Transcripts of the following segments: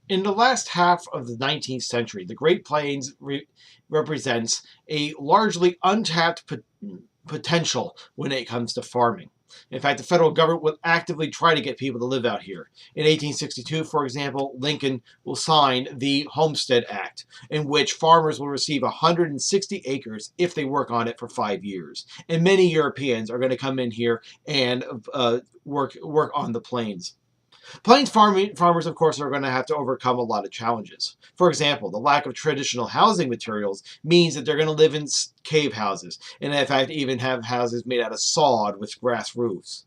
In the last half of the 19th century, the Great Plains represents a largely untapped potential when it comes to farming. In fact, the federal government will actively try to get people to live out here. In 1862, for example, Lincoln will sign the Homestead Act, in which farmers will receive 160 acres if they work on it for 5 years. And many Europeans are going to come in here and work on the plains. Plains farmers, of course, are going to have to overcome a lot of challenges. For example, the lack of traditional housing materials means that they're going to live in cave houses, and in fact, even have houses made out of sod with grass roofs.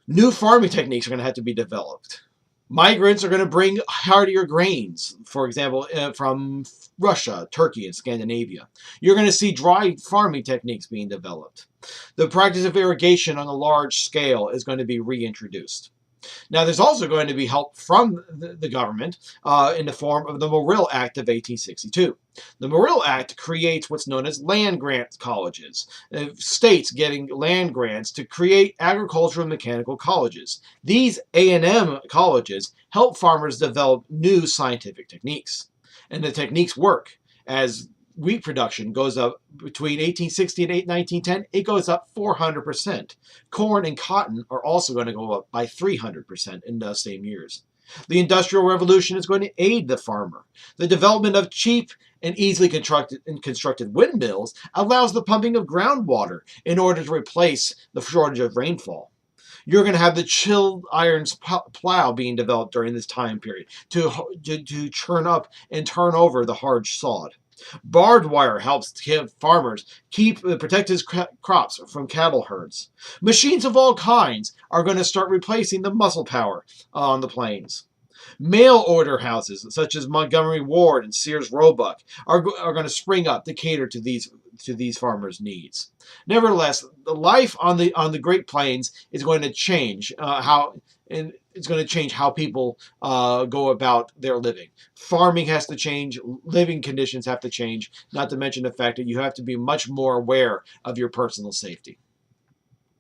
New farming techniques are going to have to be developed. Migrants are going to bring hardier grains, for example, from Russia, Turkey, and Scandinavia. You're going to see dry farming techniques being developed. The practice of irrigation on a large scale is going to be reintroduced. Now, there's also going to be help from the government in the form of the Morrill Act of 1862. The Morrill Act creates what's known as land grant colleges, states getting land grants to create agricultural and mechanical colleges. These A&M colleges help farmers develop new scientific techniques. And the techniques work. As wheat production goes up between 1860 and 1910, it goes up 400%. Corn and cotton are also going to go up by 300% in those same years. The Industrial Revolution is going to aid the farmer. The development of cheap and easily constructed windmills allows the pumping of groundwater in order to replace the shortage of rainfall. You're going to have the chilled irons plow being developed during this time period to churn up and turn over the hard sod. Barbed wire helps farmers protect his crops from cattle herds. Machines of all kinds are going to start replacing the muscle power on the plains. Mail order houses such as Montgomery Ward and Sears Roebuck are going to spring up to cater to these farmers' needs. Nevertheless, the life on the Great Plains is going to change it's going to change how people go about their living. Farming has to change. Living conditions have to change, not to mention the fact that you have to be much more aware of your personal safety.